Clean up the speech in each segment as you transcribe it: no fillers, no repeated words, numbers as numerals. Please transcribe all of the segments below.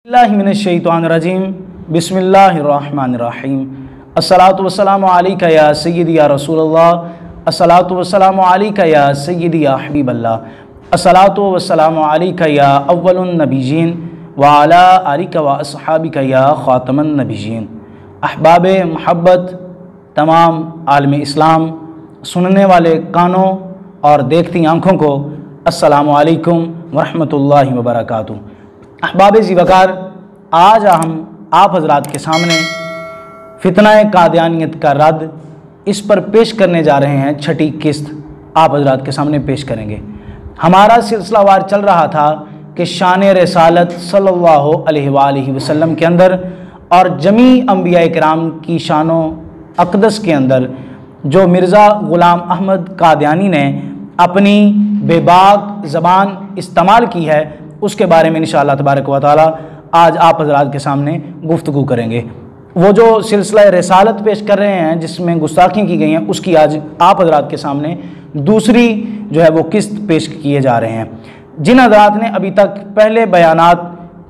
बिस्मिल्लाहिमिनश्शैतानिर्रजीम बिस्मिल्लाहिर्रहमानिर्रहीम अस्सलातु वस्सलामु अलैका या सय्यदी या रसूलल्लाह अस्सलातु वस्सलामु अलैका या सय्यदी या हबीबल्लाह अस्सलातु वस्सलामु अलैका या अव्वलुन नबिय्यीन व अला आलिका व अस्हाबिका या खातमुन नबिय्यीन। अहबाब मोहब्बत, तमाम आलम इस्लाम, सुनने वाले कानों और देखती आँखों को अस्सलामु अलैकुम वरहमतुल्लाहि वबरकातुहू। अहबाब ज़ीवकार, आज हम आप हज़रात के सामने फितनाए कादियानियत का रद्द इस पर पेश करने जा रहे हैं। छठी किस्त आप हज़रात के सामने पेश करेंगे। हमारा सिलसिलावार चल रहा था कि शान रिसालत सल्लल्लाहु अलैहि वसल्लम के अंदर और जमी अंबिया किराम की शानो अक़दस के अंदर जो मिर्ज़ा ग़ुलाम अहमद कादियानी ने अपनी बेबाक ज़बान इस्तेमाल की है, उसके बारे में इंशाअल्लाह तबारक व तआला आज आप हज़रात के सामने गुफ्तगू करेंगे। वो जो सिलसिला रिसालत पेश कर रहे हैं जिसमें गुस्ताखी की गई हैं, उसकी आज आप हज़रात के सामने दूसरी जो है वो किस्त पेश किए जा रहे हैं। जिन हज़रात ने अभी तक पहले बयानात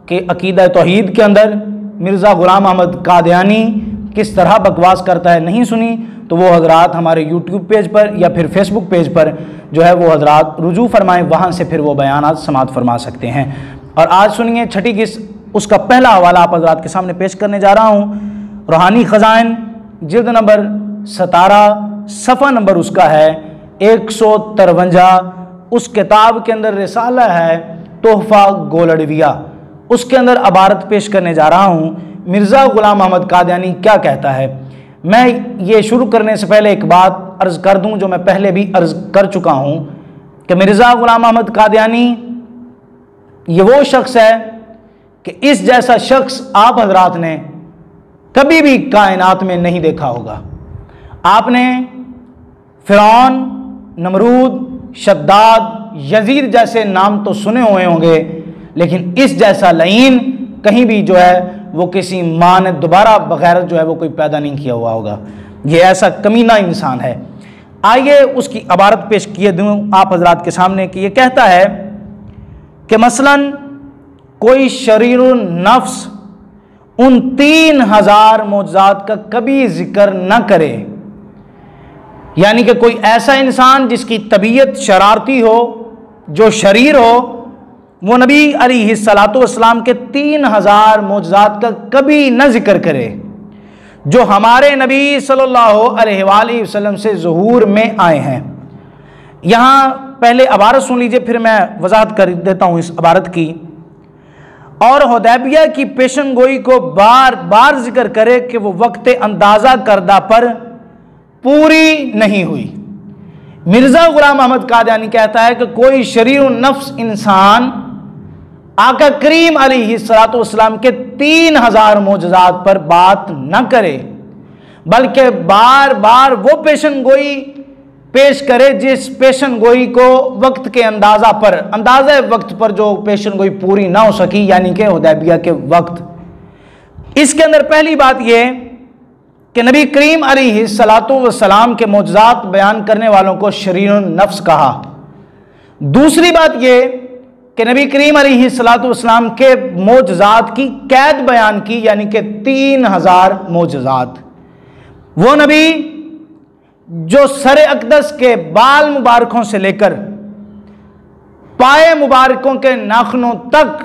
के अकीदा तौहीद के अंदर मिर्ज़ा ग़ुलाम अहमद कादियानी किस तरह बकवास करता है नहीं सुनी, तो वो हज़रात हमारे यूट्यूब पेज पर या फिर फेसबुक पेज पर जो है वो हज़रात रुजू फरमाएँ, वहाँ से फिर वो बयानात समाअत फरमा सकते हैं। और आज सुनिए छठी किस्त, उसका पहला हवाला आप हज़रात के सामने पेश करने जा रहा हूँ। रूहानी ख़ज़ाइन जिल्द नंबर 17 सफ़ा नंबर उसका है 153। उस किताब के अंदर रिसाला है तोहफ़ा गोलड़विया, उसके अंदर अबारत पेश करने जा रहा हूँ। मिर्ज़ा ग़ुलाम अहमद कादियानी क्या कहता है। मैं ये शुरू करने से पहले एक बात अर्ज़ कर दूं जो मैं पहले भी अर्ज़ कर चुका हूं कि मिर्ज़ा ग़ुलाम अहमद कादियानी ये वो शख्स है कि इस जैसा शख्स आप हज़रात ने कभी भी कायनात में नहीं देखा होगा। आपने फ़िरौन, नमरूद, शद्दाद, यजीद जैसे नाम तो सुने हुए होंगे, लेकिन इस जैसा लईन कहीं भी जो है वो किसी माँ ने दोबारा बगैर जो है वो कोई पैदा नहीं किया हुआ होगा। ये ऐसा कमीना इंसान है। आइए उसकी अबारत पेश किए दूँ आप हज़रात के सामने कि ये कहता है कि मसलन कोई शरीरुन नफ्स उन 3000 मौजज़ात का कभी जिक्र न करे, यानी कि कोई ऐसा इंसान जिसकी तबीयत शरारती हो, जो शरीर हो, वो नबी अलैहिस्सलातु वस्सलाम के 3000 मौजज़ात का कभी न जिक्र करे जो हमारे नबी सल्लल्लाहु अलैहि वसल्लम से ज़ुहूर में आए हैं। यहाँ पहले अबारत सुन लीजिए, फिर मैं वजाहत कर देता हूँ इस अबारत की। और हुदैबिया की पेशन गोई को बार बार जिक्र करे कि वो वक्त अंदाज़ा करदा पर पूरी नहीं हुई। मिर्ज़ा ग़ुलाम अहमद कादियानी कहता है कि कोई शरीर नफ्स इंसान आका करीम अलैहिस्सलातु वस्सलाम के 3000 मौजज़ात पर बात न करे, बल्कि बार बार वो पेशन गोई पेश करे जिस पेशन गोई को वक्त के अंदाज़े वक्त पर जो पेशन गोई पूरी ना हो सकी, यानी कि हुदैबिया के वक्त। इसके अंदर पहली बात यह कि नबी करीम अलैहिस्सलातु वस्सलाम के मौजज़ात बयान करने वालों को शरीरुन नफ्स कहा। दूसरी बात यह कि नबी करीम अलैहिस्सलातु वस्सलाम के मौजज़ात की कैद बयान की, यानी कि 3000 मौजज़ात। वो नबी जो सर अक़दस के बाल मुबारकों से लेकर पाए मुबारकों के नाखूनों तक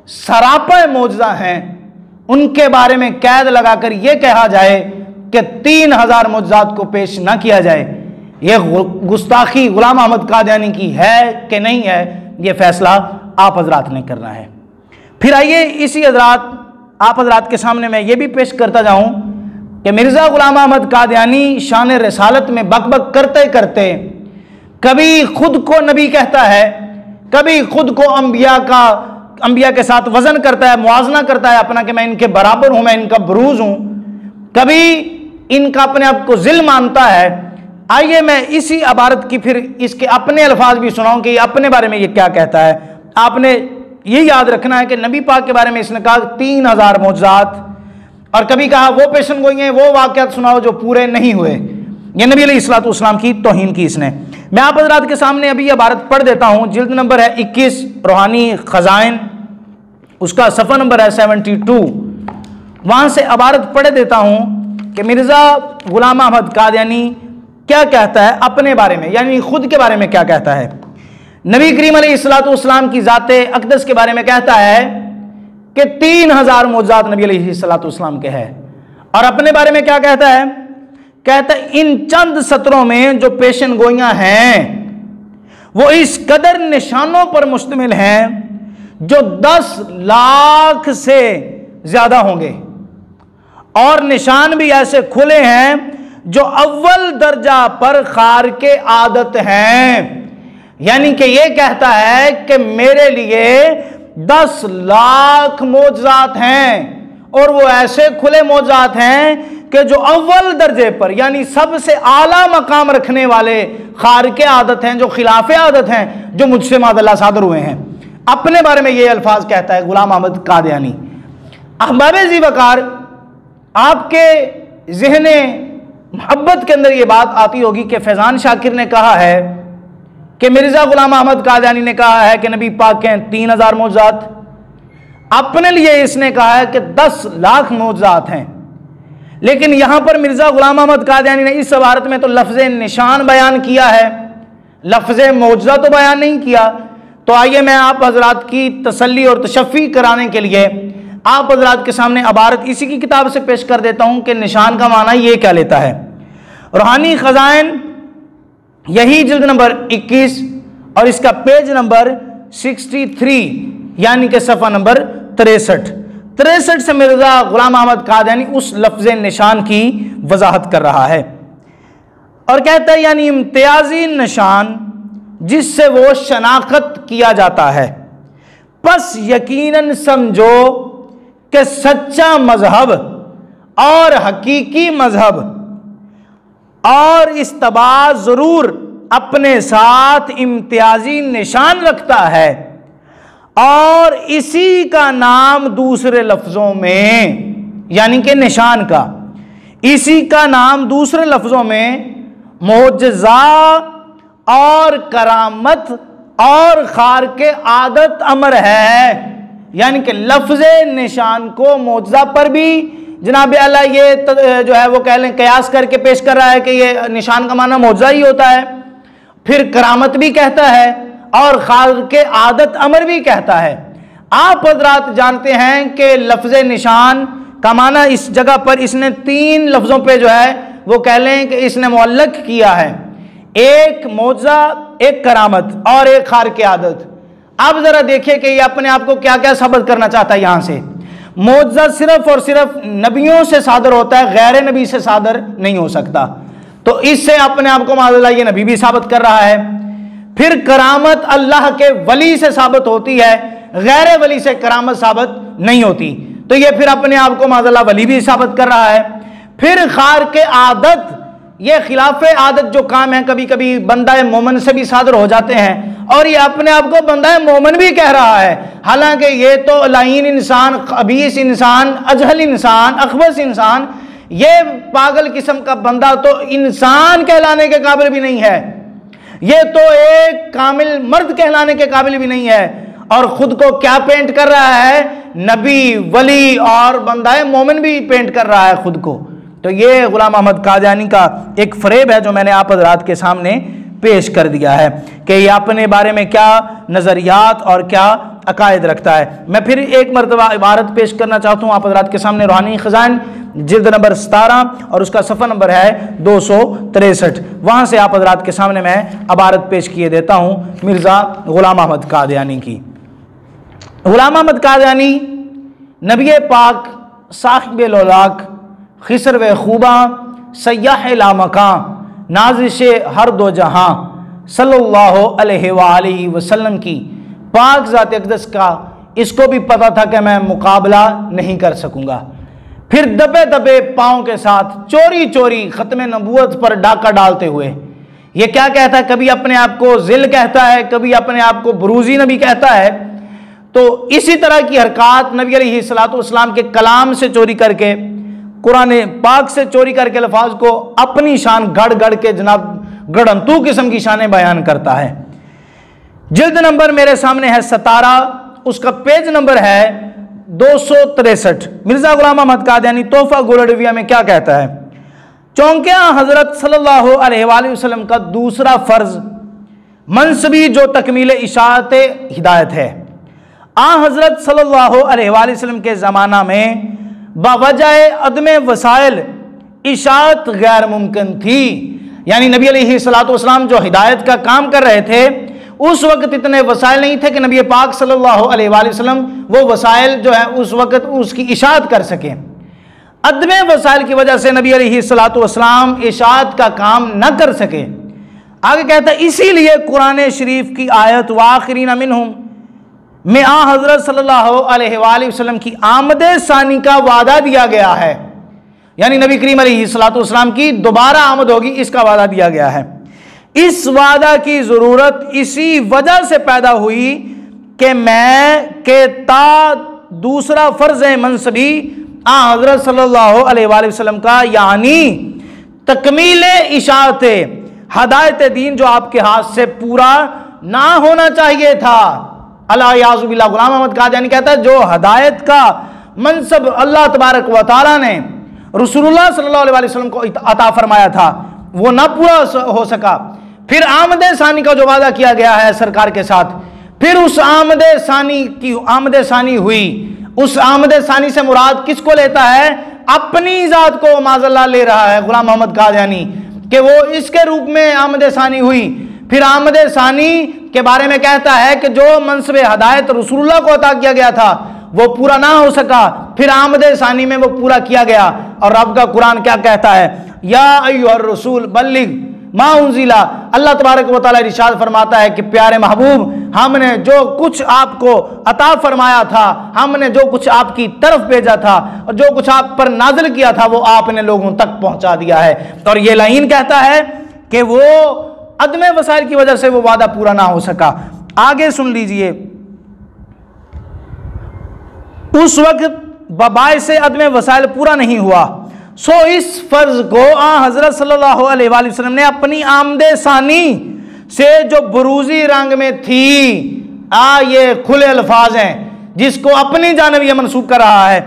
सरापा मौजज़ा हैं, उनके बारे में कैद लगाकर यह कहा जाए कि 3000 मौजज़ात को पेश ना किया जाए, यह गुस्ताखी ग़ुलाम अहमद कादियानी की है कि नहीं है, यह फैसला आप हज़रात ने करना है। फिर आइए इसी आप हज़रात के सामने मैं ये भी पेश करता जाऊं कि मिर्ज़ा ग़ुलाम अहमद कादियानी शान रिसालत में बकबक करते करते कभी खुद को नबी कहता है, कभी खुद को अंबिया के साथ वज़न करता है, मुआजना करता है अपना कि मैं इनके बराबर हूं, मैं इनका बरूज हूं, कभी इनका अपने आप को ज़िल मानता है। आइए मैं इसी अबारत की फिर इसके अपने अल्फाज भी सुनाऊं कि अपने बारे में ये क्या कहता है। आपने ये याद रखना है कि नबी पाक के बारे में इसने कहा 3000 मौजज़ात, और कभी कहा वो पेशन गोई हैं, वो वाक़यात सुनाओ जो पूरे नहीं हुए। ये नबी अलैहिस्सलातु वस्सलाम की तौहीन की इसने। मैं आप हज़रात के सामने अभी ये इबारत पढ़ देता हूँ। जिल्द नंबर है 21 रूहानी ख़ज़ाइन उसका सफ़ा नंबर है 72। वहाँ से इबारत पढ़ देता हूँ कि मिर्ज़ा ग़ुलाम अहमद कादियानी क्या कहता है अपने बारे में, यानी खुद के बारे में क्या कहता है। नबी करीम अलैहिस्सलाम की ज़ाते अक़दस के बारे में कहता है कि 3000 मौजज़ात नबी अलैहिस्सलाम के हैं। और अपने बारे में क्या कहता है? कहता है इन चंद सत्रों में जो पेशन गोइयाँ हैं वो इस कदर निशानों पर मुश्तमिल हैं जो 10 लाख से ज़्यादा होंगे, और निशान भी ऐसे खुले हैं जो अव्वल दर्जा पर खार के आदत हैं। यानी कि ये कहता है कि मेरे लिए 10 लाख मौजज़ात हैं, और वो ऐसे खुले मौजज़ात हैं कि जो अव्वल दर्जे पर यानी सबसे आला मकाम रखने वाले खार के आदत हैं, जो खिलाफ आदत हैं, जो मुझसे मादल्ला सादर हुए हैं। अपने बारे में ये अल्फाज कहता है ग़ुलाम अहमद कादियानी। अहबाब ज़ी वक़ार, आपके ज़हन मोहब्बत के अंदर ये बात आती होगी कि फैज़ान शाकिर ने कहा है कि मिर्ज़ा ग़ुलाम अहमद कादियानी ने कहा है कि नबी पाक के 3000 मौजज़ात। अपने लिए इसने कहा है कि 10 लाख मौजज़ात हैं। लेकिन यहां पर मिर्ज़ा ग़ुलाम अहमद कादियानी ने इस इबारत में तो लफ्ज़ निशान बयान किया है, लफ्ज़ मौजज़ा तो बयान नहीं किया। तो आइए मैं आप हजरात की तसल्ली और तशफ़ी कराने के लिए आप हजरात के सामने इबारत इसी की किताब से पेश कर देता हूं कि निशान का माना ये क्या लेता है। रूहानी ख़ज़ाइन, यही जिल्द नंबर 21 और इसका पेज नंबर 63, यानी कि सफ़ा नंबर 63 से मिर्ज़ा ग़ुलाम अहमद कादियानी उस लफ्ज़ निशान की वजाहत कर रहा है और कहता है यानी इम्तियाजी निशान जिससे वो शनाख्त किया जाता है। बस यकीनन समझो कि सच्चा मजहब और हकीकी मजहब और इस्तबा ज़रूर अपने साथ इम्तियाजी निशान रखता है, और इसी का नाम दूसरे लफ्ज़ों में यानी कि निशान का, इसी का नाम दूसरे लफ्ज़ों में मोजज़ा और करामत और खार के आदत अमर है। यानी कि लफ्ज़ निशान को मोजज़ा पर भी जनाब अल्लाह ये जो है वो कह लें कयास करके पेश कर रहा है कि ये निशान का माना मोजज़ा ही होता है, फिर करामत भी कहता है और खार के आदत अमर भी कहता है। आप हजरात जानते हैं कि लफ्ज़ निशान का माना इस जगह पर इसने 3 लफ्ज़ों पे जो है वो कह लें कि इसने मुअल्लक किया है, एक मौजज़ा, एक करामत और एक खार के आदत। अब जरा देखिए कि ये अपने आप को क्या क्या साबित करना चाहता है। यहां से मौजज़ा सिर्फ और सिर्फ नबियों से सादर होता है, गैर नबी से सादर नहीं हो सकता, तो इससे अपने आप को माज़अल्लाह ये नबी भी साबित कर रहा है। फिर करामत अल्लाह के वली से साबित होती है, गैर वली से करामत साबित नहीं होती, तो ये फिर अपने आप को माज़अल्लाह वली भी साबित कर रहा है। फिर खार के आदत, ये खिलाफ आदत जो काम है कभी कभी बंदा मोमन से भी सादर हो जाते हैं, और ये अपने आप को बंदा मोमन भी कह रहा है, हालांकि ये तो लाइन इंसान, खबीस इंसान, अजहल इंसान, अखबस इंसान, ये पागल किस्म का बंदा तो इंसान कहलाने के काबिल भी नहीं है, ये तो एक कामिल मर्द कहलाने के काबिल भी नहीं है, और खुद को क्या पेंट कर रहा है, नबी, वली और बंदा मोमिन भी पेंट कर रहा है खुद को। तो ये ग़ुलाम अहमद कादियानी का एक फ़रेब है जो मैंने आप हज़रात के सामने पेश कर दिया है कि ये अपने बारे में क्या नज़रियात और क्या अकायद रखता है। मैं फिर एक मरतबा इबारत पेश करना चाहता हूँ आप हज़रात के सामने, रूहानी ख़ज़ाइन जिल्द नंबर 17 और उसका सफ़ा नंबर है 263। वहाँ से आप हज़रात के सामने मैं इबारत पेश किए देता हूँ मिर्ज़ा ग़ुलाम अहमद कादियानी की। ग़ुलाम अहमद कादियानी नबी पाक साहिब लौलाक खिसर व खूबा सयाह लामकां नाज़िश हर दो जहां सल्लल्लाहु अलैहि वसल्लम की पाक ज़ात अक़दस का इसको भी पता था कि मैं मुकाबला नहीं कर सकूंगा। फिर दबे दबे पाँव के साथ चोरी चोरी ख़त्म नबूवत पर डाका डालते हुए ये क्या कहता है, कभी अपने आप को ज़िल कहता है, कभी अपने आप को बुरूज़ी नबी कहता है। तो इसी तरह की हरकत नबी अलैहिस्सलाम के कलाम से चोरी करके, कुरान पाक से चोरी करके अल्फाज को अपनी शान गढ़ गढ़ के जनाब गढ़ंतू किस्म की शानें बयान करता है। जिल्द नंबर मेरे सामने है 17, उसका पेज नंबर है 263 मिर्जा गुलाम अहमद कादियानी तोहफा गुलरविया में क्या कहता है? चूंकि हजरत सल्लल्लाहु अलैहि वसल्लम का दूसरा फर्ज मनसबी जो तकमील इशाअत हिदायत है, आ हजरत सल्लल्लाहु अलैहि वसल्लम के ज़माना में बावजह अदम वसाइल इशाअत गैर मुमकिन थी। यानी नबी अलैहिस्सलातु वस्सलाम जो हिदायत का काम कर रहे थे उस वक्त इतने वसाइल नहीं थे कि नबी पाक सल्लल्लाहु अलैहि वसल्लम वो वसाइल जो है उस वक्त उसकी इशाअत कर सकें। अदम वसाइल की वजह से नबी अलैहिस्सलातु वस्सलाम इशाअत का काम न कर सके। आगे कहता है इसीलिए कुरान शरीफ की आयत वाखिरीन मिनहुम में आ हजरत सल्लल्लाहु अलैहि वसल्लम की आमद सानी का वादा दिया गया है। यानी नबी करीम अलैहिस्सलातु वस्सलाम की दोबारा आमद होगी, इसका वादा दिया गया है। इस वादा की जरूरत इसी वजह से पैदा हुई कि मैं के ता दूसरा फर्ज है मनसबी आ हजरत सल्लल्लाहु अलैहि वसल्लम का, यानी तकमील इशाअत हदायत दीन जो आपके हाथ से पूरा ना होना चाहिए था। अल्लाह याज़ु बिल्लाह। गुलाम अहमद कादियानी कहता है जो हदायत का मनसब अल्लाह तबारक व तआला ने रसूलुल्लाह सल्लल्लाहु अलैहि वसल्लम को अता फरमाया था वो ना पूरा हो सका। फिर आमद सानी का जो वादा किया गया है सरकार के साथ, फिर उस आमद सानी हुई। उस आमद सानी से मुराद किसको लेता है? अपनी जात को माज़अल्लाह ले रहा है गुलाम अहमद कादियानी कि वो इसके रूप में आमद सानी हुई। फिर आमद सानी के बारे में कहता है कि जो मनसब हदायत रसूलुल्लाह को अता किया गया था वो पूरा ना हो सका, फिर आमद सानी में वो पूरा किया गया। और रब का कुरान क्या कहता है? या अय्युहर रसूल बल्लिग मा उन्जिला। अल्लाह तबारक व तआला इरशाद फरमाता है कि प्यारे महबूब हमने जो कुछ आपको अता फरमाया था, हमने जो कुछ आपकी तरफ भेजा था और जो कुछ आप पर नाजिल किया था वो आपने लोगों तक पहुंचा दिया है। और ये लाइन कहता है कि वो अदम वसाइल की वजह से वो वादा पूरा ना हो सका। आगे सुन लीजिए, उस वक्त बबाए से अदम वसाइल पूरा नहीं हुआ, सो इस फर्ज को आ हजरत सल्लल्लाहु अलैहि वसल्लम ने अपनी आमदे सानी से जो बुरूजी रंग में थी, ये खुले अल्फाज हैं जिसको अपनी जानिब ये मंसूब कर रहा है,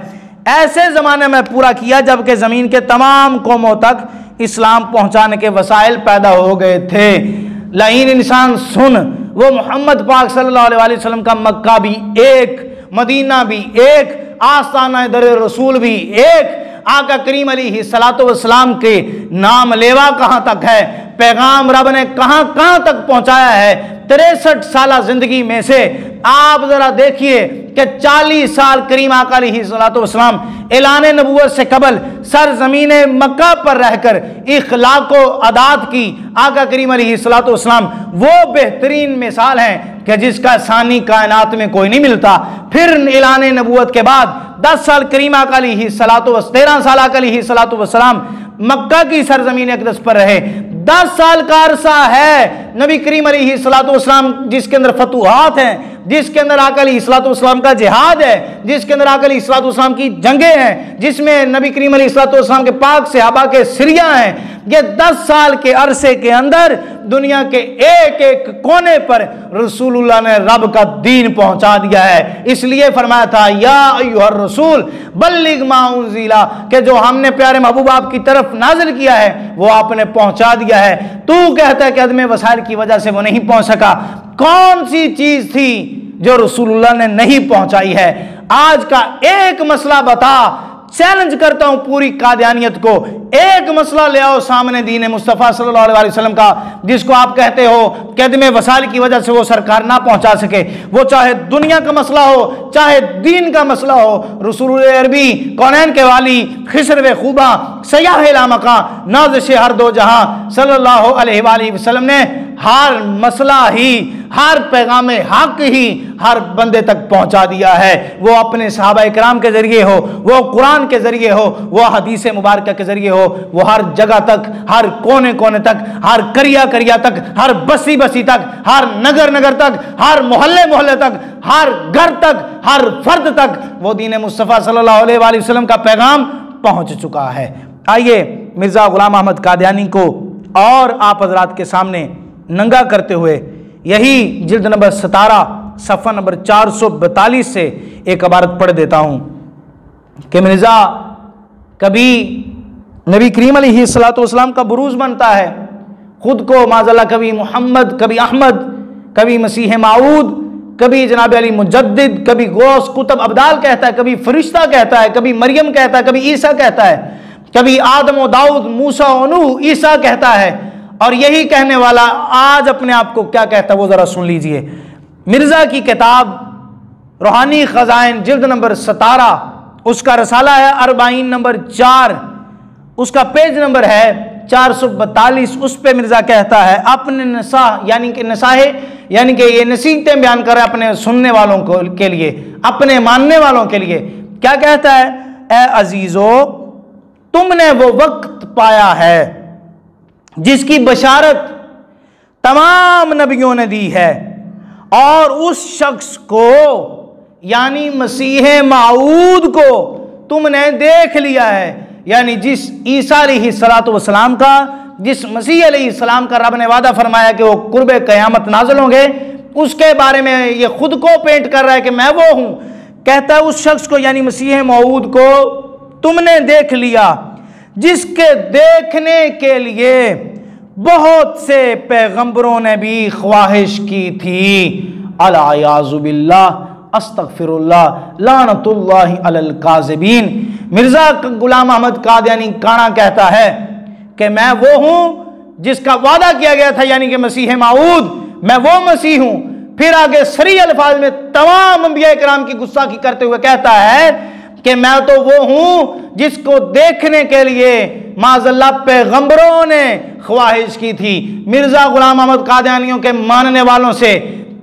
ऐसे ज़माने में पूरा किया जबकि ज़मीन के तमाम कौमों तक इस्लाम पहुंचाने के वसाइल पैदा हो गए थे। लाइन इंसान सुन, वो मोहम्मद पाक सल्लल्लाहु अलैहि वसल्लम का मक्का भी एक, मदीना भी एक, आस्ताना दर रसूल भी एक, आका करीम अलैहिस्सलातु वस्सलाम के नाम लेवा कहाँ तक है, पैगाम रब ने कहाँ कहाँ तक पहुँचाया है। 63 साल जिंदगी में से आप जरा देखिए कि 40 साल करीम आका अलैहिस्सलातु वस्सलाम ऐलान नबूवत से कबल सरजमीन मक्का पर रहकर इखलाक व अदात की आका करीम अलैहिस्सलातु वस्सलाम वो बेहतरीन मिसाल हैं कि जिसका सानी कायनात में कोई नहीं मिलता। फिर ऐलान नबूवत के बाद 10 साल करीम आका अलैहिस्सलातु वस्सलाम 13 साल आका अलैहिस्सलातु वस्सलाम मक्का की सरजमीन अक़दस पर रहे। 10 साल का अरसा है नबी करीम अलैहिस्सलातु वस्सलाम जिसके अंदर फतूहात हैं, जिसके अंदर आका अलैहिस्सलातु वस्सलाम का जिहाद है, जिसके अंदर आका अलैहिस्सलातु वस्सलाम की जंगें हैं, जिसमें नबी करीम अलैहिस्सलातु वस्सलाम के पाक सहाबा के सिरिया हैं। ये 10 साल के अरसे के अंदर दुनिया के एक एक कोने पर रसूलुल्लाह ने रब का दीन पहुंचा दिया है। इसलिए फरमाया था या अय्युहर रसूल बल्लिग मा उन्जिला, कि जो हमने प्यारे महबूब आपकी तरफ नाजिल किया है वो आपने पहुंचा दिया है। तू कहता है कि अदम वसाइल की वजह से वो नहीं पहुंच सका। कौन सी चीज थी जो रसूलुल्लाह ने नहीं पहुंचाई है? आज का एक मसला बता, चैलेंज करता हूं पूरी कादियानियत को, एक मसला ले आओ सामने दीन मुस्तफ़ा सल्लल्लाहु अलैहि वसल्लम का जिसको आप कहते हो कि अदम वसाइल की वजह से वो सरकार ना पहुंचा सके। वो चाहे दुनिया का मसला हो चाहे दीन का मसला हो, रसूल अरबी कौनैन के वाली खिसर खूबा सयाह लामका नाज़िश हर दो जहां सल्लल्लाहु अलैहि वसल्लम ने हर मसला ही, हर पैगाम हक ही हर बंदे तक पहुंचा दिया है। वो अपने सहाबा इकराम के जरिए हो, वो कुरान के जरिए हो, वो हदीस मुबारक के जरिए हो, वो हर जगह तक, हर कोने कोने तक, हर करिया करिया तक, हर बसी बसी तक, हर नगर नगर तक, हर मोहल्ले मोहल्ले तक, हर घर तक, हर फर्द तक वो दीन मुस्तफ़ा सल्लल्लाहु अलैहि वसल्लम का पैगाम पहुंच चुका है। आइए मिर्जा गुलाम अहमद कादियानी को और आप हजरात के सामने नंगा करते हुए यही जिल्द नंबर 17 सफ़ा नंबर 442 से एक इबारत पढ़ देता हूँ कि मिर्ज़ा कभी नबी करीम अलैहिस्सलातु वस्सलाम का बुरूज बनता है, ख़ुद को माज़अल्लाह कभी मोहम्मद, कभी अहमद, कभी मसीह माऊद, कभी जनाब अली मुजद्दिद, कभी गौस कुतुब अब्दाल कहता है, कभी फरिश्ता कहता है, कभी मरियम कहता है, कभी ईसा कहता है, कभी आदम व दाऊद, मूसा व नूह, ईसा कहता है। और यही कहने वाला आज अपने आप को क्या कहता है वो ज़रा सुन लीजिए। मिर्ज़ा की किताब रूहानी ख़ज़ाइन जिल्द नंबर 17, उसका रसाला है 40 नंबर 4, उसका पेज नंबर है 442। उस पे मिर्ज़ा कहता है अपने नसा यानी कि नसाहे यानी कि ये नसीहतें बयान कर रहा है अपने सुनने वालों को के लिए, अपने मानने वालों के लिए। क्या कहता है? ए अजीज़ो, तुमने वो वक्त पाया है जिसकी बशारत तमाम नबियों ने दी है, और उस शख्स को यानी मसीह माऊद को तुमने देख लिया है। यानी जिस ईसा अलैहिस्सलातु वस्सलाम का, जिस मसीह अलैहिस्सलाम का रब ने वादा फरमाया कि वो कुर्बे क़यामत नाज़िल होंगे, उसके बारे में ये खुद को पेंट कर रहा है कि मैं वो हूं। कहता है उस शख्स को यानी मसीह मऊद को तुमने देख लिया जिसके देखने के लिए बहुत से पैगंबरों ने भी ख्वाहिश की थी। अल-आयाज़ु बिल्लाह, अस्तगफिरुल्लाह, लानतुल्लाहि अलल काज़िबीन। मिर्ज़ा गुलाम अहमद कादियानी काना कहता है कि मैं वो हूं जिसका वादा किया गया था, यानी कि मसीह माऊद, मैं वो मसीह हूं। फिर आगे सरी अल्फाज में तमाम अंबिया किराम की गुस्ताखी करते हुए कहता है कि मैं तो वो हूं जिसको देखने के लिए माज़अल्लाह पैगंबरों ने ख्वाहिश की थी। मिर्ज़ा गुलाम अहमद कादियानियों के मानने वालों से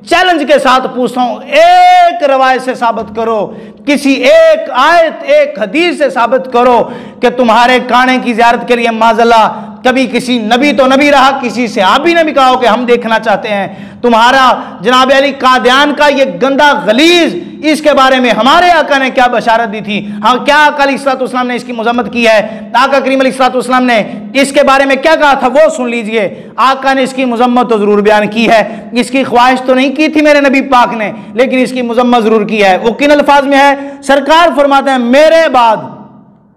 चैलेंज के साथ पूछता हूं, एक रवायत से साबित करो, किसी एक आयत, एक हदीस से साबित करो कि तुम्हारे काने की ज़ियारत के लिए माज़अल्लाह कभी किसी नबी तो नबी रहा, किसी से आप भी नबी कहा हो कि हम देखना चाहते हैं तुम्हारा जनाब अली कादियान का ये गंदा गलीज, इसके बारे में हमारे आका ने क्या बशारत दी थी। हाँ, क्या आका अलैहिस्सलाम ने इसकी मज़म्मत की है, आका करीम अलैहिस्सलाम ने इसके बारे में क्या कहा था वो सुन लीजिए। आका ने इसकी मज़म्मत तो ज़रूर बयान की है, इसकी ख्वाहिश तो नहीं की थी मेरे नबी पाक ने, लेकिन इसकी मज़म्मत ज़रूर की है। वो किन अल्फाज में है? सरकार फरमाते हैं मेरे बाद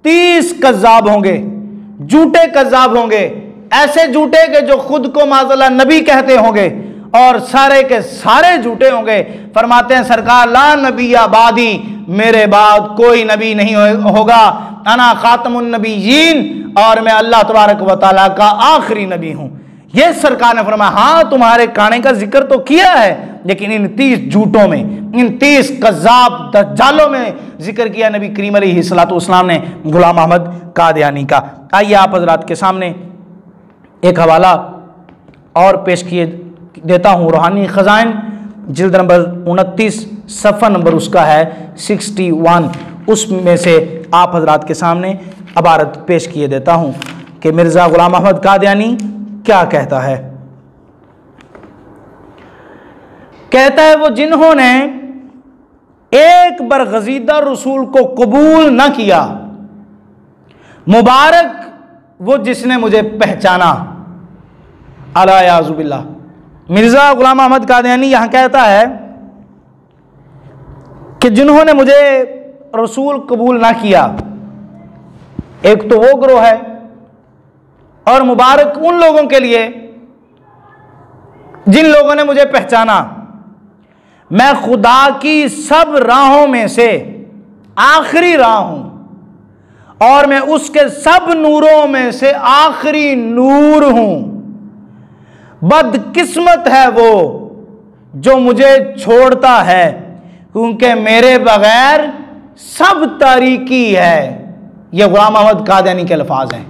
30 कज़्ज़ाब होंगे, झूठे कज़्ज़ाब होंगे, ऐसे झूठे के जो खुद को माज़अल्लाह नबी कहते होंगे और सारे के सारे झूठे होंगे। फरमाते हैं सरकार ला नबी बादी, मेरे बाद कोई नबी नहीं होगा, अना खातमुन नबीयीन, और मैं अल्लाह तबारक व तआला का आखिरी नबी हूं। ये सरकार ने फरमाया हाँ तुम्हारे काने का जिक्र तो किया है, लेकिन इन 30 झूठों में, इन 30 कज़्ज़ाब दज्जालों में जिक्र किया नबी करीम अलैहिस्सलातु वस्सलाम ने गुलाम अहमद कादियानी का। आइए आप हज़रात के सामने एक हवाला और पेश किए देता हूँ। रूहानी ख़ज़ाइन जिल्द नंबर 29, सफ़ा नंबर उसका है 61, उसमें से आप हज़रात के सामने इबारत पेश किए देता हूँ कि मिर्ज़ा गुलाम अहमद कादियानी क्या कहता है। कहता है वो जिन्होंने एक बरगज़ीदा रसूल को कबूल न किया, मुबारक वो जिसने मुझे पहचाना। अल-आयाज़ु बिल्लाह। मिर्ज़ा गुलाम अहमद कादियानी यहां कहता है कि जिन्होंने मुझे रसूल कबूल ना किया, एक तो वो ग्रोह है, और मुबारक उन लोगों के लिए जिन लोगों ने मुझे पहचाना। मैं खुदा की सब राहों में से आखिरी राह हूं और मैं उसके सब नूरों में से आखिरी नूर हूं। बदकिस्मत है वो जो मुझे छोड़ता है, क्योंकि मेरे बगैर सब तारीकी है। यह गुलाम अहमद कादियानी के अल्फाज हैं।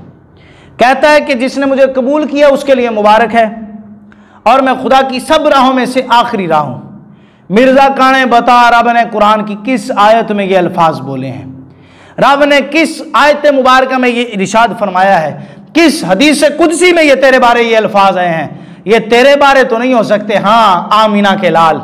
कहता है कि जिसने मुझे कबूल किया उसके लिए मुबारक है, और मैं खुदा की सब राहों में से आखिरी राह हूं। मिर्ज़ा काने बता रब ने कुरान की किस आयत में ये अल्फाज बोले हैं, रब ने किस आयत मुबारक में ये इरशाद फरमाया है, किस हदीस कुदसी में ये तेरे बारे ये अल्फाज आए हैं। ये तेरे बारे तो नहीं हो सकते। हाँ, आमीना के लाल,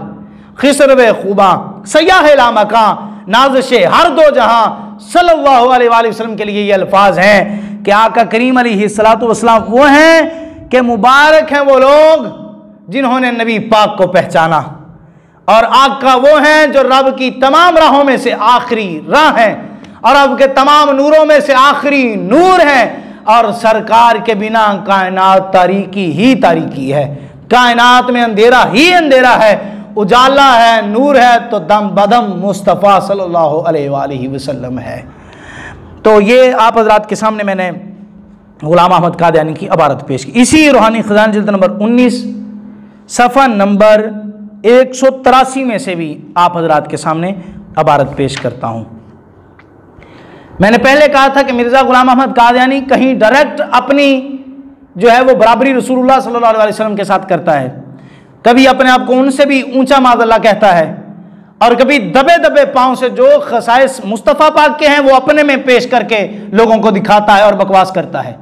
खिसरवे खूबा, सयाह लामका, नाज़िशे हर दो जहां सल्लल्लाहु अलैहि वसल्लम के लिए ये अल्फाज हैं कि आका करीम अलैहिस्सलातु वस्सलाम वो हैं कि मुबारक हैं वो लोग जिन्होंने नबी पाक को पहचाना। और आका वो हैं जो रब की तमाम राहों में से आखिरी राह हैं और रब के तमाम नूरों में से आखिरी नूर हैं। और सरकार के बिना कायनात तारीकी ही तारीकी है, कायनात में अंधेरा ही अंधेरा है, उजाला है, नूर है तो दम बदम मुस्तफ़ा सल्लल्लाहु अलैहि वसल्लम है। तो ये आप हजरात के सामने मैंने गुलाम अहमद कादियानी की इबारत पेश की। इसी रूहानी खजाना जिल्द नंबर 19 सफ़ा नंबर 183 में से भी आप हजरात के सामने इबारत पेश करता हूँ। मैंने पहले कहा था कि मिर्ज़ा गुलाम अहमद कादियानी कहीं डायरेक्ट अपनी जो है वो बराबरी रसूलुल्लाह सल्लल्लाहु अलैहि वसल्लम के साथ करता है, कभी अपने आप को उनसे भी ऊंचा माज़अल्लाह कहता है और कभी दबे दबे पाँव से जो खसाइस मुस्तफ़ा पाक के हैं वो अपने में पेश करके लोगों को दिखाता है और बकवास करता है।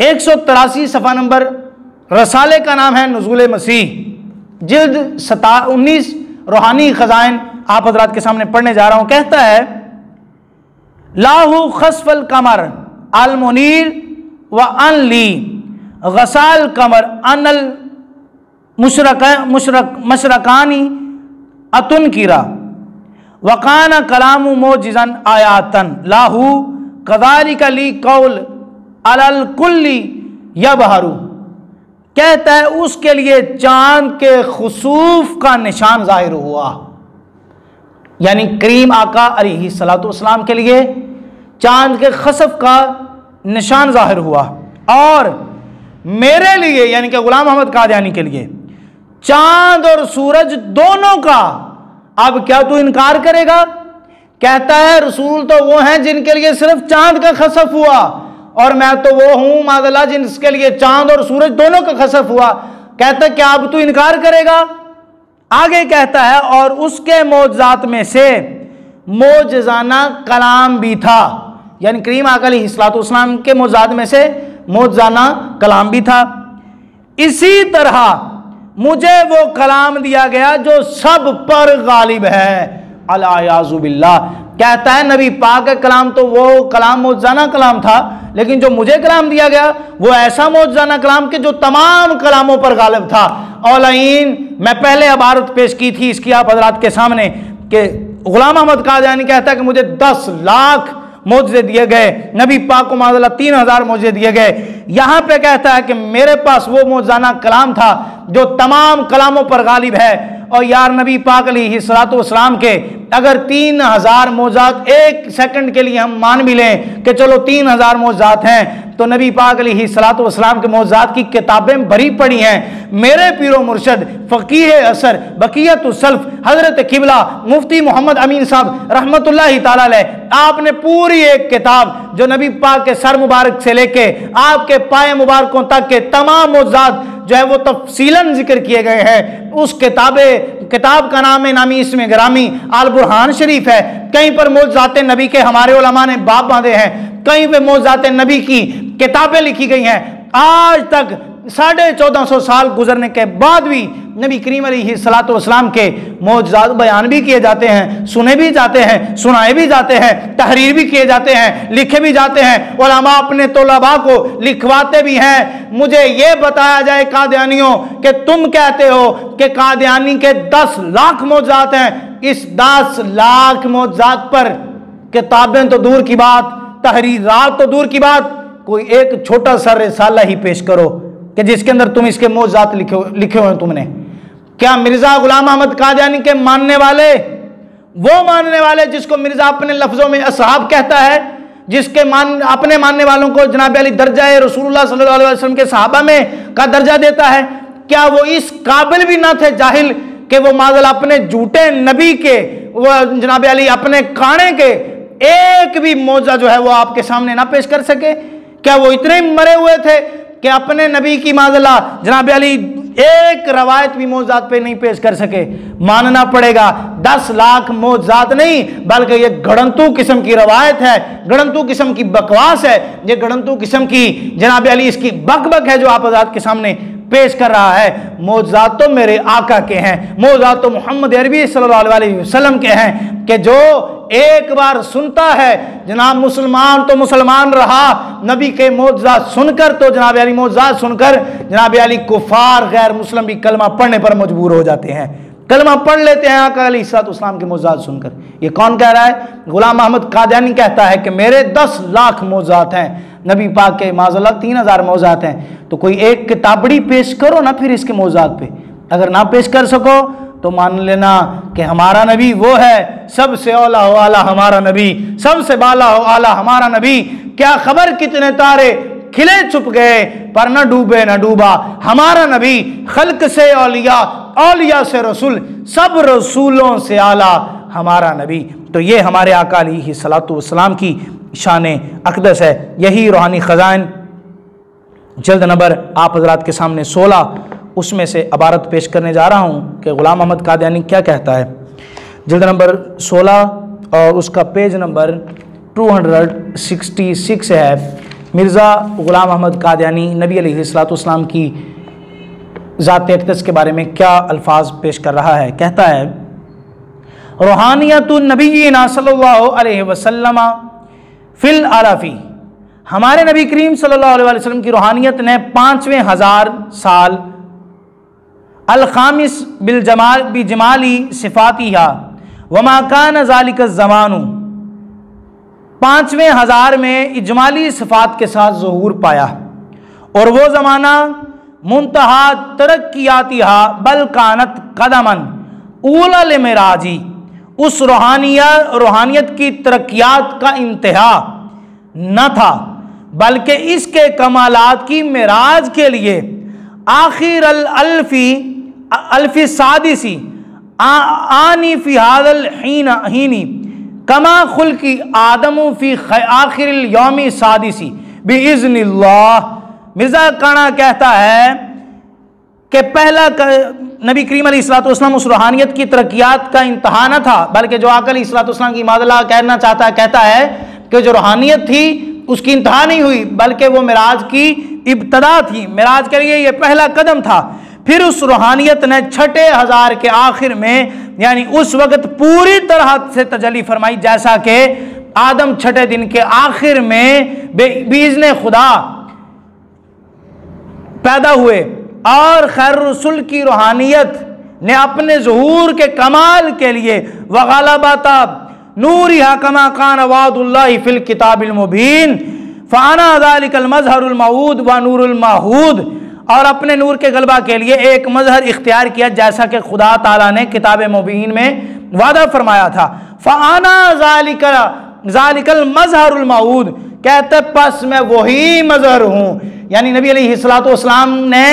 183 सफ़ा नंबर रसाले का नाम है नुज़ूल मसीह, जिल्द 19 रूहानी खजाइन आप हजरात के सामने पढ़ने जा रहा हूँ। कहता है लाहू खसफल कमर अल मुनीर व अन ली गसाल कमर अनल मशरकानी अतुन कीरा वकाना कलामु मोजिजन आयातन लाहू कदालिका ली कौल अलल कुल्ली यबहरू। कहता है उसके लिए चांद के खुसूफ का निशान जाहिर हुआ, यानी करीम आका अलैहिस्सलातु वस्सलाम के लिए चांद के खसफ का निशान जाहिर हुआ और मेरे लिए यानी कि गुलाम अहमद कादियानी के लिए चांद और सूरज दोनों का। अब क्या तू इनकार करेगा? कहता है रसूल तो वो हैं जिनके लिए सिर्फ चांद का खसफ हुआ और मैं तो वो हूं माज़अल्लाह जिनके लिए चांद और सूरज दोनों का खसफ हुआ। कहता है क्या अब तू इनकार करेगा? आगे कहता है और उसके मौजज़ात में से मौजज़ाना कलाम भी था, यानी करीम आका अलैहिस्सलातु वस्सलाम के मौजज़ात में से मौजज़ाना कलाम भी था। इसी तरह मुझे वो कलाम दिया गया जो सब पर गालिब है, अल-आयाज़ु बिल्लाह। कहता है नबी पाक का कलाम तो वो कलाम मौजज़ाना कलाम था, लेकिन जो मुझे कलाम दिया गया वो ऐसा मौजज़ाना कलाम के जो तमाम कलामों पर गालिब था। औलाइन मैं पहले इबारत पेश की थी इसकी आप हजरात के सामने कि गुलाम अहमद कादियानी कहता है कि मुझे 10 लाख मौजज़े दिए गए, नबी पाक को माज़अल्लाह 3000 मौजज़े दिए गए। यहाँ पे कहता है कि मेरे पास वो मौजज़ाना कलाम था जो तमाम कलामों पर गालिब है। और यार नबी पाक अलैहिस्सलातु वस्सलाम के अगर 3000 मौजज़ात एक सेकंड के लिए हम मान भी लें कि चलो 3000 मौजज़ात हैं, तो नबी पाक अलैहिस्सलातु वस्सलाम के मौजज़ात की किताबें भरी पड़ी हैं। मेरे पीरो मुर्शद फ़क़ीह असर बक़ियतुस सल्फ़ हज़रत क़िबला मुफ्ती मोहम्मद अमीन साहब रहमतुल्लाहि ताला अलैह आपने पूरी एक किताब जो नबी पाक के सर मुबारक से लेके आपके पाए मुबारकों तक के तमाम मौजज़ात जो है वो तफसीलन जिक्र किए गए हैं। उस किताब का नाम है नामी इसमें ग्रामी अल बुरहान शरीफ है। कहीं पर मौजज़ात नबी के हमारे उलमा ने बाब बांधे हैं, कहीं पे मौजज़ात नबी की किताबें लिखी गई हैं। आज तक 1450 साल गुजरने के बाद भी नबी करीम अलैहिस्सलातु वस्सलाम के मौजज़ात बयान भी किए जाते हैं, सुने भी जाते हैं, सुनाए भी जाते हैं, तहरीर भी किए जाते हैं, लिखे भी जाते हैं, उलमा अपने तलबा को लिखवाते भी हैं। मुझे ये बताया जाए कादियानियों कि तुम कहते हो कि कादियानी के 10 लाख मौजज़ात हैं, इस 10 लाख मौजज़ात पर किताबें तो दूर की बात, तहरीरात तो दूर की बात, कोई एक छोटा सा रिसाला ही पेश करो कि जिसके अंदर तुम इसके मौजज़ात लिखे हुए तुमने। क्या मिर्ज़ा गुलाम अहमद कादियानी के मानने वाले, वो मानने वाले जिसको मिर्ज़ा अपने लफ्ज़ों में असहाब कहता है, जिसके अपने मानने वालों को जनाब अली दर्जा रसूलुल्लाह सल्लल्लाहु अलैहि वसल्लम के सहाबा में का दर्जा देता है, क्या वो इस काबिल भी ना थे जाहिल कि वो माज़अल्लाह अपने झूठे नबी के वो जनाब अली अपने काने के एक भी मौजज़ा जो है वो आपके सामने ना पेश कर सके? क्या वो इतने मरे हुए थे कि अपने नबी की माज़अल्लाह जनाब अली एक रवायत भी मौजज़ात पे नहीं पेश कर सके? मानना पड़ेगा 10 लाख मौजज़ात नहीं बल्कि ये गड़ंतू किस्म की रवायत है, गड़ंतू किस्म की बकवास है, ये गड़ंतू किस्म की जनाब अली इसकी बकबक है जो आप आज़ाद के सामने पेश कर रहा है। मौजज़ात तो मेरे आका के हैं, मौजज़ात तो मोहम्मद अरबी सल्लल्लाहु अलैहि वसल्लम के हैं कि जो एक बार सुनता है जनाब मुसलमान तो मुसलमान रहा, नबी के मौजज़ात सुनकर तो जनाब अली मौजज़ात सुनकर जनाब अली कुफार गैर मुस्लिम भी कलमा पढ़ने पर मजबूर हो जाते हैं। कलमा पढ़ लेते हैं आका अलैहिस्सलाम के मौज़ात सुनकर। ये कौन कह रहा है? गुलाम अहमद कादियानी कहता है कि मेरे 10 लाख मौज़ात हैं, नबी पाक के माज़अल्लाह 3000 मौज़ात हैं। तो कोई एक किताबड़ी पेश करो ना फिर इसके मौज़ात पे। अगर ना पेश कर सको तो मान लेना कि हमारा नबी वो है, सबसे औला हो आला हमारा नबी, सबसे बाला हो आला हमारा नबी। क्या खबर कितने तारे खिले छुप गए पर न डूबे न डूबा हमारा नबी। खल्क से औलिया, औलिया से रसूल, सब रसूलों से आला हमारा नबी। तो ये हमारे आका अलैहिस्सलातु वस्सलाम की शान अक़दस है। यही रूहानी ख़ज़ाइन जल्द नंबर आप हज़रात के सामने 16, उसमें से इबारत पेश करने जा रहा हूँ कि ग़ुलाम अहमद कादियानी क्या कहता है। जल्द नंबर 16 और उसका पेज नंबर 266 है। मिर्ज़ा ग़ुलाम अहमद कादियानी नबी अलैहिस्सलाम की ज़ात अक़दस के बारे में क्या अल्फाज पेश कर रहा है। कहता है रूहानियतुन नबीना सल्लल्लाहु अलैहि वसल्लम फिल आलाफी, हमारे नबी करीम सल्लल्लाहु अलैहि वसल्लम की रूहानियत ने 5वें हज़ार साल, अल खामिस बिल जमाल बि जमाली सिफातिहा वमा कान ज़ालिका ज़मानु, 5वें हज़ार में इजमाली सिफात के साथ ज़हूर पाया और वो ज़माना मुंतहा तरक्कियातिहा बल कानत कदमन ऊलल मेराजी, उस रूहानियत की तरक्कियात का इंतहा न था बल्कि इसके कमालात की मेराज के लिए आखिर अल्फी सादिसी आनी फी हादल हीनी कमा खुल की आदमु फी आखिर यौमी सादिसी बिइज़्निल्लाह। मिर्ज़ा काना कहता है कि पहला नबी करीम अलैहिस्सलाम उस रूहानियत की तरक्कियात का इंतहा न था बल्कि जो आका अलैहिस्सलाम की मादला कहना चाहता है, कहता है कि जो रूहानियत थी उसकी इंतहा नहीं हुई बल्कि वो मिराज की इब्तदा थी। मिराज के लिए ये पहला कदम था। फिर उस रूहानियत ने 6ठे हज़ार के आखिर में यानी उस वक्त पूरी तरह से तजल्ली फरमाई, जैसा कि आदम 6ठे दिन के आखिर में बीज़्ने खुदा पैदा हुए और खैर रसूल की रूहानियत ने अपने ज़हूर के कमाल के लिए वग़लबता नूरिहा कमा कान वादुल्लाहि फिल किताबिल मुबीन फ़ाना ज़ालिकल मज़हरुल मऊद व नूरुल माहूद, और अपने नूर के गलबा के लिए एक मजहर इख्तियार किया जैसा कि खुदा ताला ने किताब मुबीन में वादा फरमाया था। फ़ाना ज़ालिकल मज़हरुल मऊद, कहते बस मैं वही मजहर हूँ। यानी नबी अलैहिस्सलाम ने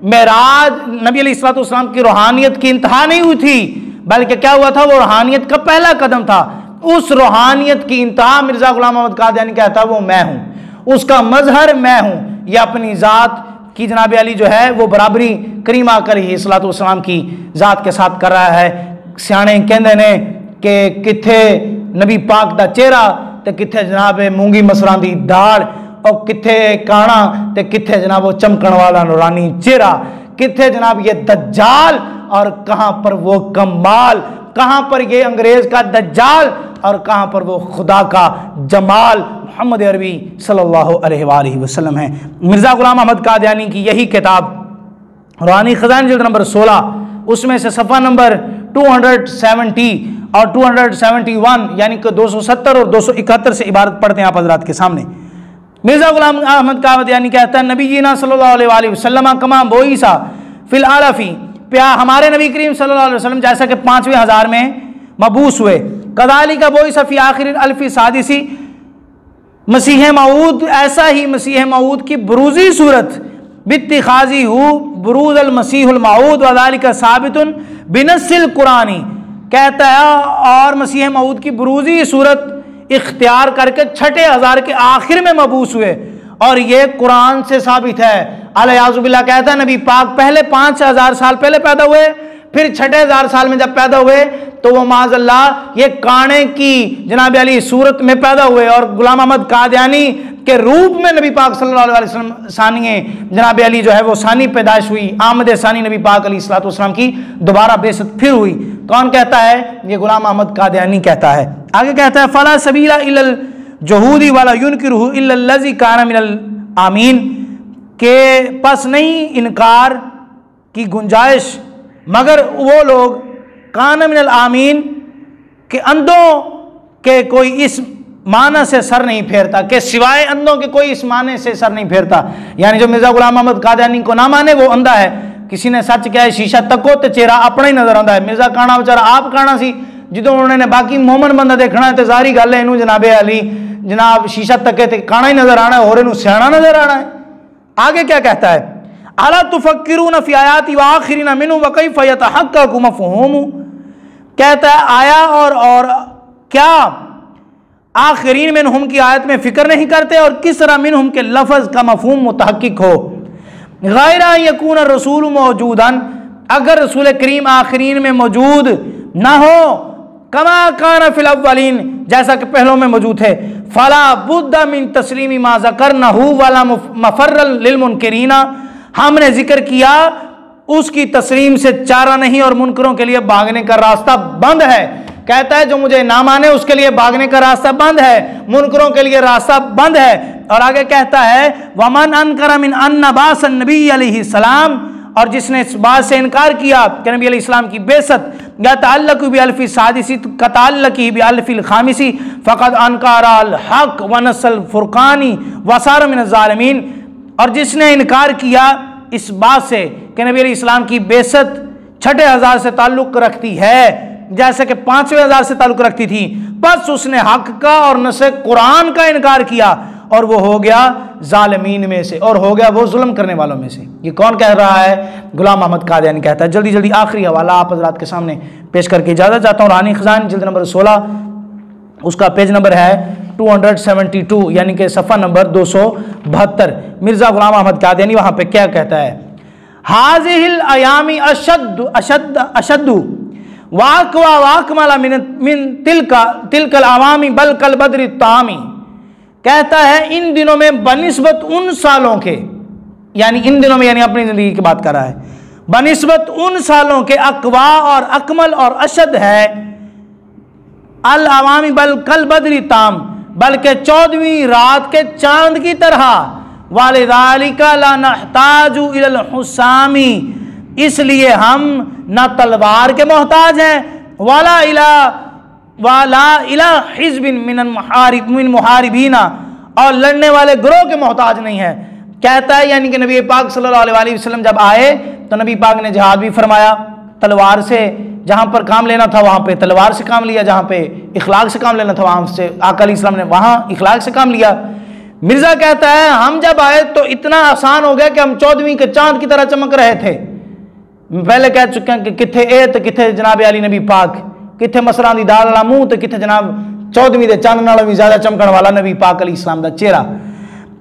मेराज, नबी अलैहिस्सलाम की रूहानियत की इंतहा नहीं हुई थी बल्कि क्या हुआ था, वो रूहानियत का पहला कदम था। उस रूहानियत की इंतहा मिर्ज़ा ग़ुलाम अहमद कादियानी कहता है वो मैं हूँ, उसका मजहर मैं हूँ। ये अपनी ज़ात की जनाब अली जो है वो बराबरी करीम आका अलैहिस्सलाम की ज़ात के साथ कर रहा है। सियाने कहते ने कि किथे नबी पाक दा चेहरा ते किथे जनाब मूंगी मसरां दी दाल, और किथे काना ते किथे जनाब वो चमकण वाला नूरानी चेहरा, किथे जनाब ये दज्जाल और कहाँ पर वो कमाल, कहाँ पर ये अंग्रेज का दज्जाल और कहाँ पर वो खुदा का जमाल मोहम्मद अरबी सल्लल्लाहु अलैहि वसल्लम है। मिर्ज़ा ग़ुलाम अहमद कादियानी की यही किताब रूहानी ख़ज़ाइन जल्द नंबर 16, उसमें से सफ़ा नंबर 270 और 271 यानी कि 270 और 271 से इबारत पढ़ते हैं आप हज़रात के सामने। मिर्ज़ा ग़ुलाम अहमद कादियानी कहता है नबीना सल्लल्लाहु अलैहि वसल्लम कमा बोईसा फिल आलफी, हमारे नबी करीम सल्लल्लाहु अलैहि वसल्लम जैसा कि 5वें हज़ार में मबूस हुए, कदाली का बोईसा फी आखिर अल्फी सादिसी, मसीह मऊद ऐसा ही मसीह मऊद की बुरूज़ी सूरत बित्तिखाज़ी हु बुरूज़ अल मसीहुल मऊद वज़ालिका साबितुन बिनस्सिल कुरानी, कहता है और मसीह मऊद की बुरूज़ी सूरत इख्तियार करके 6ठे हज़ार के आखिर में मबूस हुए और ये कुरान से साबित है। अलयाज़ुबिल्लाह कहता है नबी पाक पहले 5000 साल पहले पैदा हुए, फिर 6ठे हज़ार साल में जब पैदा हुए तो वो माज़अल्लाह ये काने की जनाब अली सूरत में पैदा हुए और ग़ुलाम अहमद कादियानी के रूप में नबी पाक सल्लल्लाहु अलैहि वसल्लम सानिए जनाब अली जो है वो सानी पैदाइश हुई, आमद सानी नबी पाक अलैहिस्सलाम की दोबारा बेइज्जत फिर हुई। कौन कहता है? ये ग़ुलाम अहमद कादियानी कहता है। आगे कहता है फला सबीला इल्लल जुहूदी वाला युनकिरुहु इल्लल्लज़ी काना मिनल आमीन, के पास नहीं इनकार की गुंजाइश मगर वो लोग कान मिनल आमीन के अंधों के कोई इस माना से सर नहीं फेरता, के सिवाय अंधों के कोई इस माने से सर नहीं फेरता। यानी जो मिर्जा गुलाम अहमद कादियानी को ना माने वो अंधा है। किसी ने सच क्या है, शीशा तको तो चेहरा अपना ही नजर आता है। मिर्जा काना बेचारा आप काना सी, जो उन्होंने बाकी मोमन बंदा देखना है तो जारी गल है, इनू जनाबे अली जनाब शीशा तके तो काना ही नजर आना है और इनू सियाना नजर आना है। आगे क्या कहता है, अला तुफक्किरून फी आयाति व आखिरिन मिन्हु व कैफ यतहक्ककु मफ़हूमु। कहता है आया और क्या आखिरीन मिन्हुम की आयत में फिक्र नहीं करते और किस तरह मिन्हुम के लफ्ज़ का मफ़हूम मुतहक्किक हो। गैरा यकून रसूल मौजूदन, अगर रसूल करीम आखिरीन में मौजूद ना हो, कमा कान फिल अव्वलीन, जैसा कि पहलों में मौजूद है, फला बुद्दा मिन तस्लीमी मा ज़करनहु वला मफर्रल लिल मुनकिरीना, हमने जिक्र किया उसकी तस्लीम से चारा नहीं और मुनकरों के लिए भागने का रास्ता बंद है। कहता है जो मुझे ना माने उसके लिए भागने का रास्ता बंद है, मुनकरों के लिए रास्ता बंद है। और आगे कहता है वमन अनकरा मिन अन्ना बासन नबी अलैहि सलाम, और जिसने इस बात से इनकार किया कि नबी अलैहि सलाम की बेइज्जत या तअल्लक़ बि अल्फी सादिसी का तअल्लक़ी बि अल्फिल खामिसी फ़क़द अनकारा अल हक़ व नसल फुरक़ानी व सार मिन ज़ालिमीन, और जिसने इनकार किया इस बात से कि नबी अलैहि सलाम की बेइज्जत 6,000 से ताल्लुक़ रखती है जैसे कि 5,000 से ताल्लुक़ रखती थी, बस उसने हक़ का और नस्ल कुरान का इनकार किया और वो हो गया जालिमीन में से, और हो गया वो जुल्म करने वालों में से। ये कौन कह रहा है? गुलाम अहमद कादियानी कहता है। जल्दी जल्दी आखिरी हवाला आप हज़रात के सामने पेश करके इजाज़त चाहता हूँ। रूहानी ख़ज़ाइन जिल्द नंबर 16, उसका पेज नंबर है 272, यानी कि सफ़ा नंबर 272। मिर्ज़ा गुलाम अहमद कादियानी वहाँ पे क्या कहता है, हाज़िहिल अयामी अशद्दु वाक़वा वाक़मला मिन तिलकल अवामी बल कल बद्रि तामी। कहता है इन दिनों में बनिस्बत उन सालों के, यानी इन दिनों में यानी अपनी ज़िंदगी की बात कर रहा है, बनिस्बत उन सालों के अकवा और अकमल और अशद है अल अवामी बल कल बद्रि ताम, बल्कि 14वीं रात के चांद की तरह, वालिज़ालिका ला नहताजु इलल हुसामी, इसलिए हम ना तलवार के मोहताज हैं, वाला इला हिज़्बिन मिन मुहारिबीना, और लड़ने वाले ग्रोह के मोहताज नहीं है। कहता है यानी कि नबी पाक सल्लल्लाहु अलैहि वसल्लम जब आए तो नबी पाक ने जिहाद भी फरमाया, तलवार से जहाँ पर काम लेना था वहाँ पे तलवार से काम लिया, जहाँ पे इखलाक से काम लेना था वहाँ से आका अलैहिस्सलाम ने वहाँ इखलाक से काम लिया। मिर्ज़ा कहता है हम जब आए तो इतना आसान हो गया कि हम 14वीं के चांद की तरह चमक रहे थे। पहले कह चुके हैं कि किथे ए तो किथे जनाब अली नबी पाक, किथे मसरां दी दाल वाला मुंह तो किथे जनाब 14वीं के चांद नालों भी ज्यादा चमकण वाला नबी पाक अलैहिस्सलाम दा चेहरा।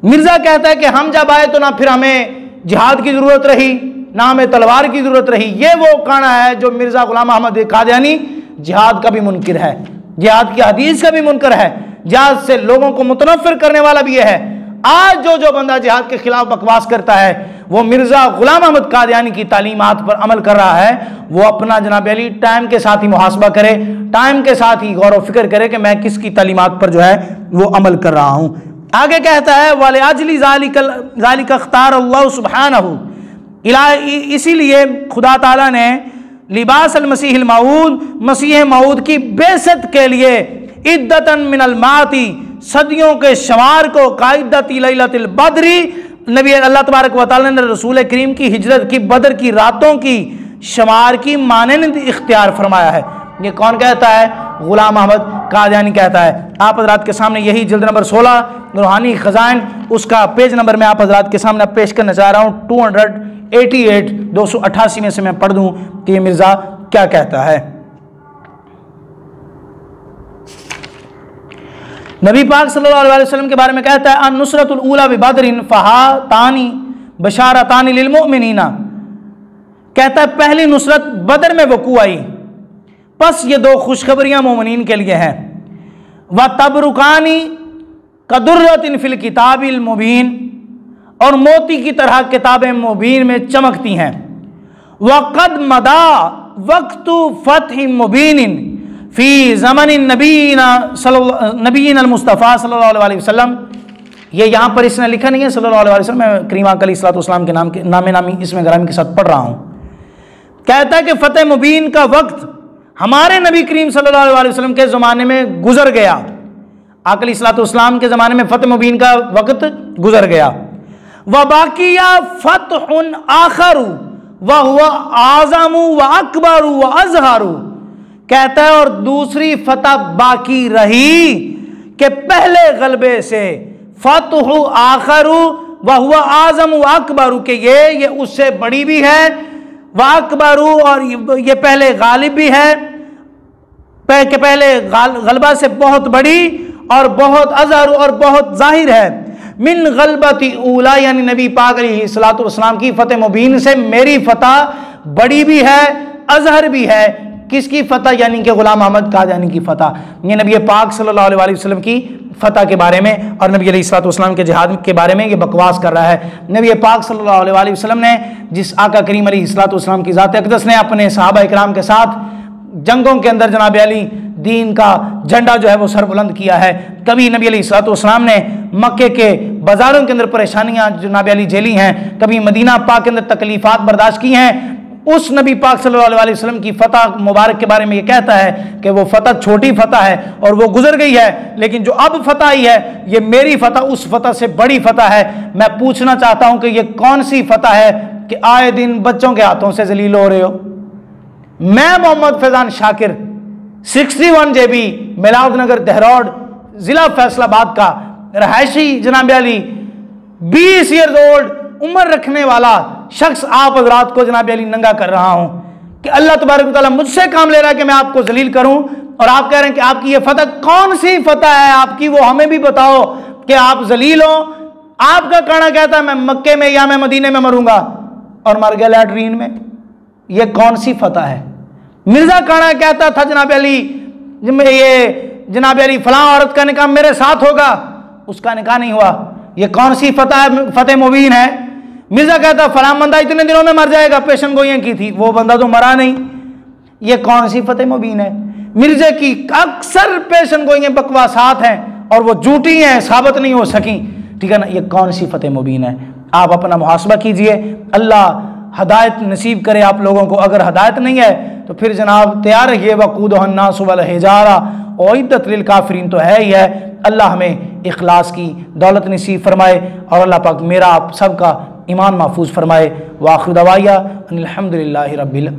मिर्ज़ा कहता है कि हम जब आए तो ना फिर हमें जिहाद की जरूरत रही, ना हमें तलवार की जरूरत रही। ये वो कहना है जो मिर्ज़ा गुलाम अहमद कादियानी जिहाद का भी मुनकिर है, जिहाद की हदीस का भी मुनकर है, जिहाद से लोगों को मुतनफ़िर करने वाला भी है। आज जो बंदा जिहाद के खिलाफ बकवास करता है वो मिर्ज़ा गुलाम अहमद कादियानी की तालीमात पर अमल कर रहा है। वो अपना जनाब अली टाइम के साथ ही मुहासबा करे, टाइम के साथ ही गौर व फिक्र करे कि मैं किसकी तालीमात पर जो है वो अमल कर रहा हूँ। आगे कहता है वाले अजली ज़ालिका अख्तार अल्लाह सुब्हानहू, इसीलिए खुदा ताला ने लिबास अल मसीह मऊद, मसीह मऊद की बेइज्जत के लिए इद्दतन मिनल माती, सदियों के शुमार को काइदती लैलतिल बद्री, नबी अल्लाह तबारक व तआला ने रसूल करीम की हिजरत की बदर की रातों की शुमार की मानंद इख्तियार फरमाया है। ये कौन कहता है? गुलाम अहमद कादियानी कहता है। आप हज़रात के सामने यही जिल्द नंबर 16 रूहानी ख़ज़ाइन, उसका पेज नंबर मैं आप हज़रात के सामने पेश करना चाह रहा हूँ 288 288 में से मैं पढ़ दूँ कि ये मिर्ज़ा क्या कहता है। नबी पाक सल्लल्लाहु अलैहि वसल्लम के बारे में कहता है अन नुसरतुल ऊला बिबदरिन फहातानी बशारतानी लिल मुमिनीना। कहता है पहली नुसरत बदर में वकू आई, बस ये 2 खुशखबरियां मोमिनीन के लिए हैं। व तबरुकानी कदुर्रतिन फिल किताबिल मुबीन, और मोती की तरह किताबें मुबीन में चमकती हैं। वक़द मदा वक्तु फतह मुबीन फ़ी ज़मन नबीन अल-मुस्तफ़ा सल्लल्लाहु अलैहि वसल्लम। ये यहाँ पर इसने लिखा नहीं है सल्लल्लाहु अलैहि वसल्लम, मैं करीम अलैहिस्सलातु वस्सलाम के नाम के नामी इसमें ग्रामी के साथ पढ़ रहा हूँ। कहता है कि फतेह मुबीन का वक्त हमारे नबी करीम सल्लल्लाहु अलैहि वसल्लम के ज़माने में गुजर गया। आका अलैहिस्सलाम के ज़माने में फतेह मुबीन का वक्त गुजर गया। व बाकिया फतहुन आखरु व हुवा आज़मु व अकबरु व अज़हरु, कहता है और दूसरी फतह बाकी रही कि पहले गलबे से फतहु आखरु व हुवा आज़मु व अकबरु, के ये उससे बड़ी भी है, व अकबरु और ये पहले गालिब भी है, पहले गलबा से बहुत बड़ी और बहुत अज़हर और बहुत जाहिर है। मिन गलबती ऊला, यानी नबी पाक अलैहिस्सलातु वस्सलाम की फतेह मुबीन से मेरी फतह बड़ी भी है, अज़हर भी है। किसकी फतह? यानी कि गुलाम अहमद कादियानी की फतह। ये नबी पाक सल्लल्लाहु अलैहि वसल्लम की फतह के बारे में और नबी अलैहिस्सलातु वस्सलाम के जिहाद के बारे में ये बकवास कर रहा है। नबी पाक सल्लल्लाहु अलैहि वसल्लम ने, जिस आका करीम अलैहिस्सलातु वस्सलाम की ज़ात अक़दस ने अपने सहाबा इकराम के साथ जंगों के अंदर जनाब अली दीन का झंडा जो है वो सरबुलंद किया है। कभी नबी अलैहिस्सलातु वस्सलाम ने मक्के के बाज़ारों के अंदर परेशानियाँ जनाब अली झेली हैं, कभी मदीना पाक के अंदर तकलीफ़ात बर्दाश्त की हैं। उस नबी पाक सल्लल्लाहु अलैहि वसल्लम की फतह मुबारक के बारे में ये कहता है कि वो फतह छोटी फतह है और वो गुजर गई है, लेकिन जो अब फतह आई है ये मेरी फतह उस फतह से बड़ी फतह है। मैं पूछना चाहता हूं कि ये कौन सी फतह है कि आए दिन बच्चों के हाथों से जलील हो रहे हो। मैं मोहम्मद फैजान शाकिर 61 JB मिलादनगर देहरोड जिला फैसलाबाद का रहायशी जनाब अली 20 ईयर्स ओल्ड उम्र रखने वाला शख्स आप हजरात को जनाब अली नंगा कर रहा हूं कि अल्लाह तबारक व तआला मुझसे काम ले रहा है कि मैं आपको जलील करूं, और आप कह रहे हैं कि आपकी ये फतह कौन सी फतह है आपकी, वो हमें भी बताओ कि आप जलील हो। आपका कहना कहता है मैं मक्के में या मैं मदीने में मरूंगा और मर गया लैट्रीन में। ये कौन सी फतह है? मिर्जा काना कहता था जनाब अली ये जनाब अली फलां औरत का निकाह मेरे साथ होगा, उसका निकाह नहीं हुआ। ये कौन सी फतेह मुबीन है? मिर्जा कहता फलां बंदा इतने दिनों में मर जाएगा, पेशन गोइयां की थी, वो बंदा तो मरा नहीं। ये कौन सी फतेह मुबीन है? मिर्जे की अक्सर पेशन गोइयां बकवासात हैं और वो झूठी हैं, साबित नहीं हो सकी, ठीक है ना। ये कौन सी फतेह मुबीन है? आप अपना मुहासबा कीजिए, अल्लाह हदायत नसीब करे आप लोगों को। अगर हदायत नहीं है तो फिर जनाब तैयार रहिए, वक़ूदुहुन्नास वल हिजारा उइद्दत लिल काफिरीन तो है ही है। अल्लाह हमें इखलास की दौलत नसीब फरमाए और अल्लाह पाक मेरा आप सबका ईमान महफूज फरमाए। व आखिर दवाया अनिल हम्दुलिल्लाहि रब्बिल